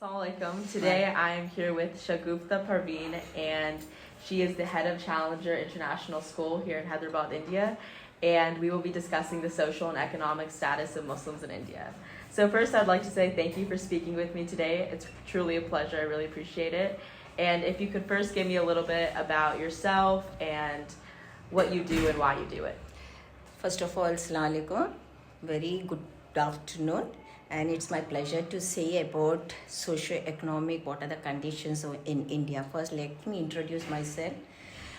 Assalamualaikum. Today I am here with Shagufta Parveen, and she is the head of Challenger International School here in Hyderabad, India, and we will be discussing the social and economic status of Muslims in India. So first I'd like to say thank you for speaking with me today. It's truly a pleasure. I really appreciate it. And if you could first give me a little bit about yourself and what you do and why you do it. First of all, Assalamu alaikum. Very good afternoon. And it's my pleasure to say about socio-economic, what are the conditions in India. First, let me introduce myself.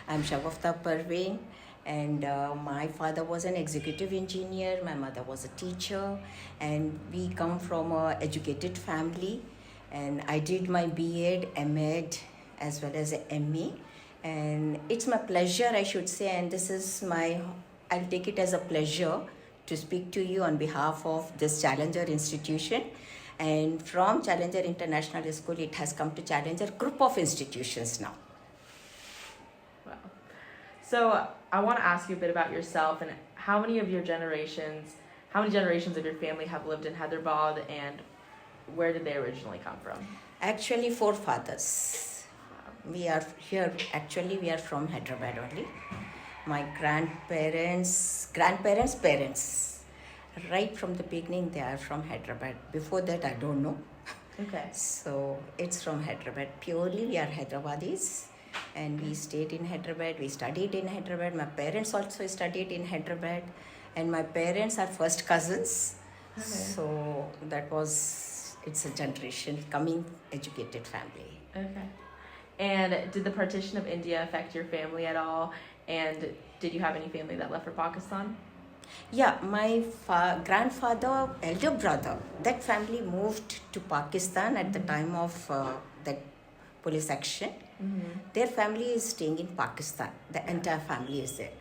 I'm Shagufta Parveen, and my father was an executive engineer, my mother was a teacher, and we come from an educated family. And I did my B.Ed, M.Ed, as well as a M.E. And it's my pleasure, I should say, and I'll take it as a pleasure to speak to you on behalf of this Challenger institution. And from Challenger International School, it has come to Challenger group of institutions now. Wow. So I want to ask you a bit about yourself and how many generations of your family have lived in Hyderabad, and where did they originally come from? Actually, forefathers. We are from Hyderabad only. My grandparents, parents, right from the beginning, they are from Hyderabad. Before that, I don't know. Okay. So it's from Hyderabad. Purely, we are Hyderabadis, and we stayed in Hyderabad. We studied in Hyderabad. My parents also studied in Hyderabad, and my parents are first cousins. Okay. So it's a generation coming educated family. Okay. And did the partition of India affect your family at all? And did you have any family that left for Pakistan? Yeah, my grandfather, elder brother, that family moved to Pakistan at the time of that police action. Mm-hmm. Their family is staying in Pakistan. The entire family is there.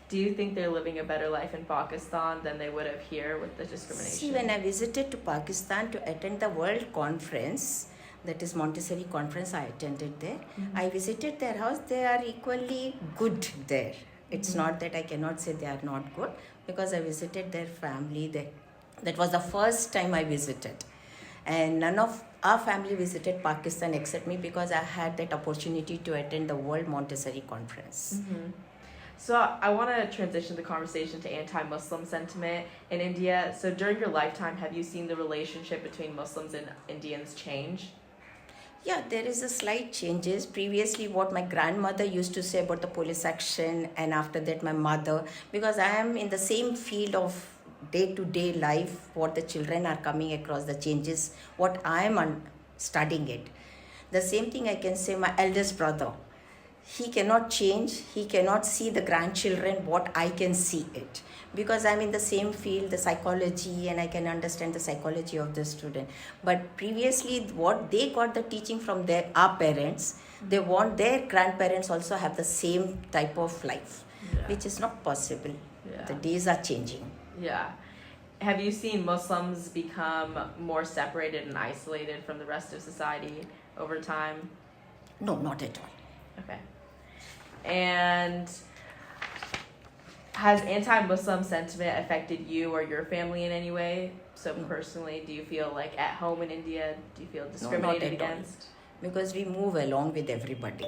Do you think they're living a better life in Pakistan than they would have here with the discrimination? See, when I visited to Pakistan to attend the World Conference, that is Montessori conference, I attended there. Mm-hmm. I visited their house. They are equally good there. It's Mm-hmm. not that I cannot say they are not good, because I visited their family. That was the first time I visited. And none of our family visited Pakistan except me, because I had that opportunity to attend the World Montessori Conference. Mm-hmm. So I want to transition the conversation to anti-Muslim sentiment in India. So during your lifetime, have you seen the relationship between Muslims and Indians change? Yeah, there is a slight changes. Previously, what my grandmother used to say about the police action, and after that my mother, because I am in the same field of day-to-day life, what the children are coming across, the changes, what I am studying it. The same thing I can say my eldest brother. He cannot change, he cannot see the grandchildren what I can see it, because I'm in the same field, the psychology, and I can understand the psychology of the student. But previously, what they got the teaching from our parents, they want their grandparents also have the same type of life, which is not possible. Yeah. The days are changing. Yeah. Have you seen Muslims become more separated and isolated from the rest of society over time? No, not at all. Okay. And has anti-Muslim sentiment affected you or your family in any way? So personally, do you feel like at home in India, do you feel discriminated against? Because we move along with everybody.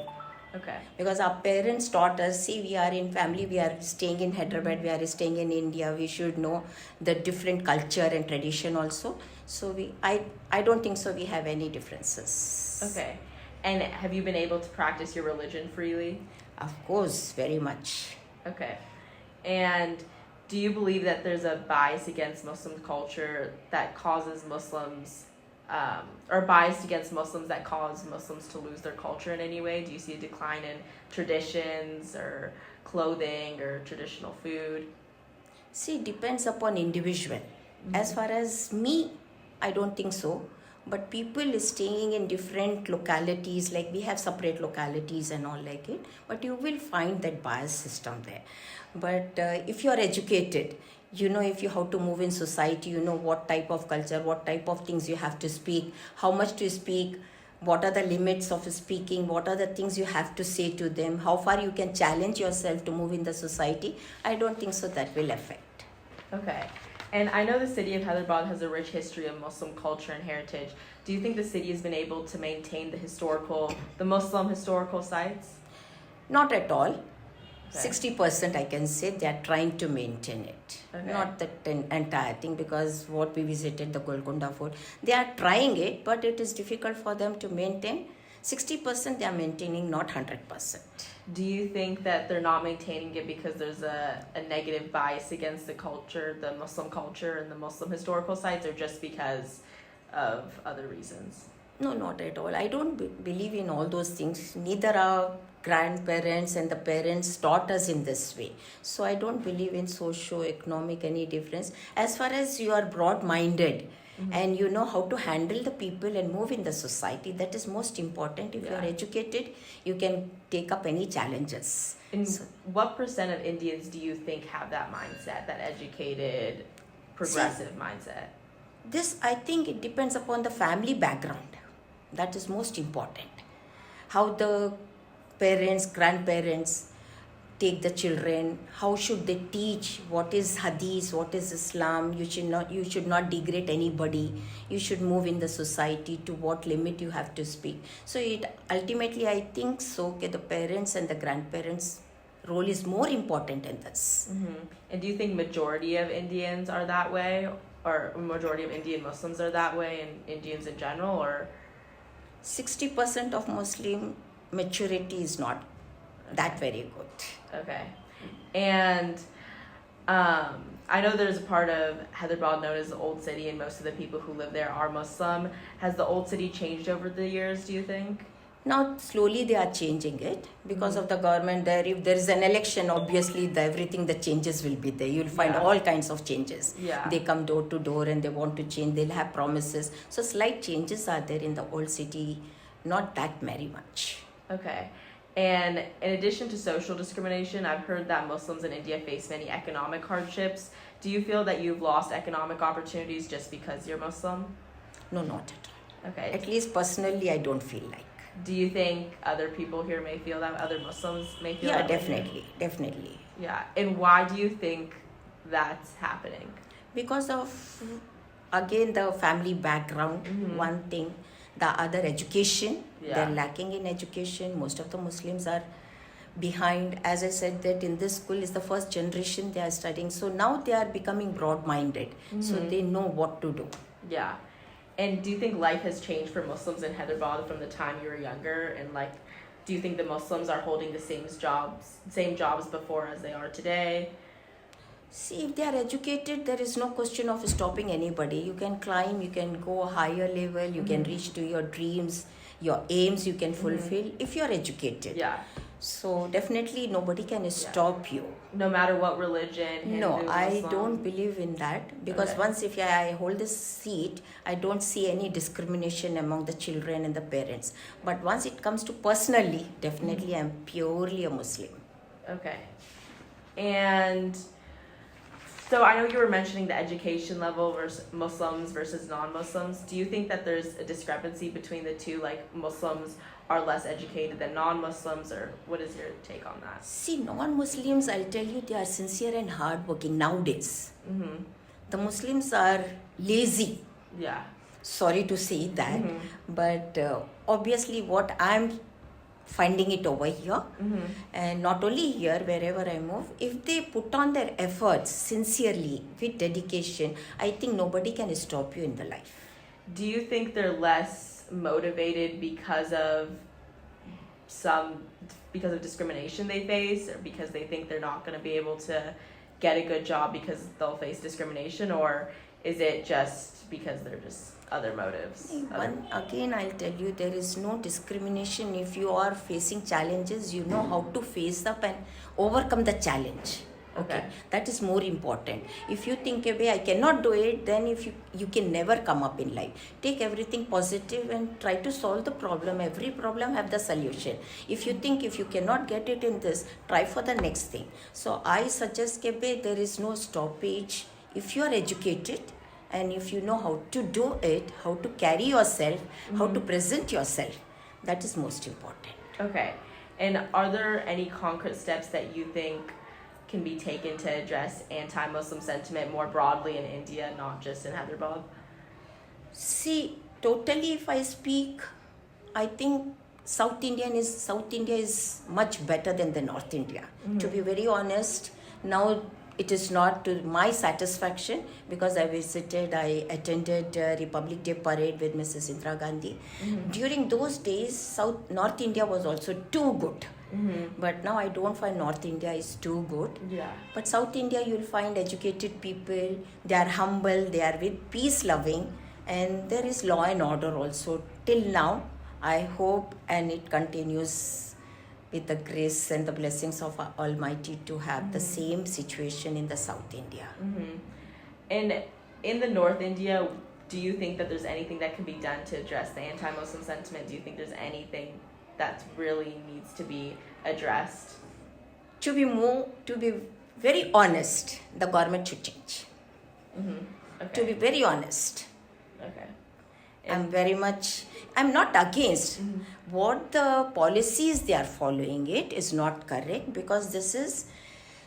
Okay. Because our parents taught us, see, we are in family, we are staying in Hyderabad, we are staying in India, we should know the different culture and tradition also. So I don't think so we have any differences. Okay. And have you been able to practice your religion freely? Of course, very much. Okay. And do you believe that there's a bias against Muslim culture that causes Muslims, or bias against Muslims that cause Muslims to lose their culture in any way? Do you see a decline in traditions or clothing or traditional food? See, it depends upon individual. Mm-hmm. As far as me, I don't think so. But people staying in different localities, like we have separate localities and all like it, but you will find that bias system there. But if you are educated, you know if you how to move in society, you know what type of culture, what type of things you have to speak, how much to speak, what are the limits of speaking, what are the things you have to say to them, how far you can challenge yourself to move in the society. I don't think so that will affect. Okay. And I know the city of Hyderabad has a rich history of Muslim culture and heritage. Do you think the city has been able to maintain the Muslim historical sites? Not at all. Okay. 60% I can say they are trying to maintain it. Okay. Not the entire thing, because what we visited, the Golconda Fort, they are trying it, but it is difficult for them to maintain. 60% they are maintaining, not 100%. Do you think that they're not maintaining it because there's a negative bias against the culture, the Muslim culture and the Muslim historical sites, or just because of other reasons? No, not at all. I don't believe in all those things. Neither our grandparents and the parents taught us in this way. So I don't believe in socio-economic any difference. As far as you are broad-minded, and you know how to handle the people and move in the society, that is most important. If you are educated, you can take up any challenges. And what percent of Indians do you think have that mindset, that educated, progressive mindset? This, I think it depends upon the family background. That is most important. How the parents, grandparents take the children, how should they teach what is hadith, what is Islam. You should not degrade anybody. You should move in the society to what limit you have to speak. So it ultimately, I think so, okay, the parents and the grandparents role is more important in this. And do you think majority of Indians are that way, or majority of Indian Muslims are that way, and Indians in general, or 60% of Muslim maturity is not that very good. Okay. And I know there's a part of Hyderabad known as the Old City, and most of the people who live there are Muslim. Has the Old City changed over the years, do you think? Now slowly they are changing it because of the government there. If there is an election, obviously the changes will be there. You'll find all kinds of changes. Yeah. They come door to door and they want to change. They'll have promises. So slight changes are there in the Old City, not that very much. Okay. And in addition to social discrimination, I've heard that Muslims in India face many economic hardships. Do you feel that you've lost economic opportunities just because you're Muslim? No, not at all. Okay. At least personally, I don't feel like. Do you think other people here may feel that, other Muslims may feel that? Yeah, definitely. Yeah. And why do you think that's happening? Because of, again, the family background, one thing. The other, education. They're lacking in education. Most of the Muslims are behind. As I said, that in this school is the first generation they are studying. So now they are becoming broad-minded. So they know what to do. Yeah. And do you think life has changed for Muslims in Hyderabad from the time you were younger? And do you think the Muslims are holding the same jobs before as they are today? See, if they are educated, there is no question of stopping anybody. You can climb, you can go a higher level, you can reach to your dreams, your aims you can fulfill if you are educated. Yeah. So definitely nobody can stop you. No matter what religion, Hindu, No, I Muslim. don't believe in that, because once if I hold this seat, I don't see any discrimination among the children and the parents. But once it comes to personally, definitely I'm purely a Muslim. Okay. And so I know you were mentioning the education level versus Muslims versus non-Muslims. Do you think that there's a discrepancy between the two, like Muslims are less educated than non-Muslims, or what is your take on that? See, non-Muslims, I'll tell you, they are sincere and hardworking nowadays. The Muslims are lazy. Yeah. Sorry to say that, but obviously what I'm finding it over here, and not only here, wherever I move, if they put on their efforts sincerely with dedication, I think nobody can stop you in the life. Do you think they're less motivated because of discrimination they face, or because they think they're not going to be able to get a good job because they'll face discrimination, or is it just because they're just other motives? Again, I'll tell you, there is no discrimination. If you are facing challenges, you know how to face up and overcome the challenge. Okay, that is more important. If you think, I cannot do it, then you can never come up in life. Take everything positive and try to solve the problem. Every problem have the solution. If you think if you cannot get it in this, try for the next thing. So I suggest there is no stoppage. If you are educated and if you know how to do it, how to carry yourself, how to present yourself, that is most important. Okay. And are there any concrete steps that you think can be taken to address anti-Muslim sentiment more broadly in India, not just in Hyderabad? See, totally if I speak, I think South India is much better than the North India. To be very honest, now it is not to my satisfaction because I attended Republic Day parade with Mrs. Indira Gandhi. During those days, North India was also too good. But now I don't find North India is too good. Yeah. But South India, you'll find educated people, they are humble, they are with peace loving, and there is law and order also. Till now, I hope, and it continues with the grace and the blessings of our Almighty to have the same situation in the South India. And in the North India, do you think that there's anything that can be done to address the anti-Muslim sentiment? Do you think there's anything that really needs to be addressed? To be very honest, the government should change. Okay. To be very honest. Okay. I'm not against what the policies they are following. It is not correct because this is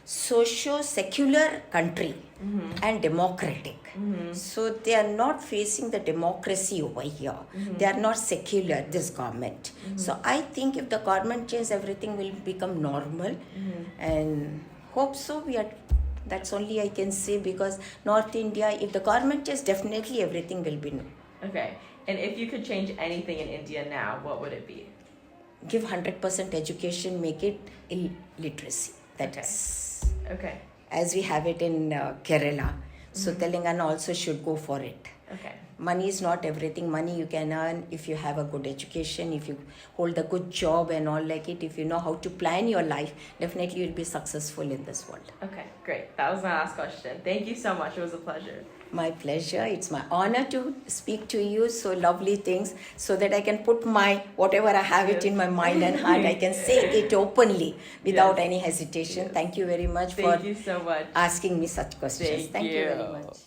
socio-secular country and democratic. So they are not facing the democracy over here. They are not secular, this government. So I think if the government changes, everything will become normal and hope so. That's only I can say because North India, if the government changes, definitely everything will be Okay. And if you could change anything in India now, what would it be? give 100% education, make it illiteracy. That's Okay. as we have it in Kerala. So Telangana also should go for it. Okay. Money is not everything. Money you can earn if you have a good education, if you hold a good job and all like it. If you know how to plan your life, definitely you'll be successful in this world. Okay, great. That was my last question. Thank you so much. It was a pleasure. My pleasure. It's my honor to speak to you. So lovely things so that I can put my whatever I have it in my mind and heart. I can say it openly without any hesitation. Thank you very much Thank you so much. asking me such questions. Thank you very you. much.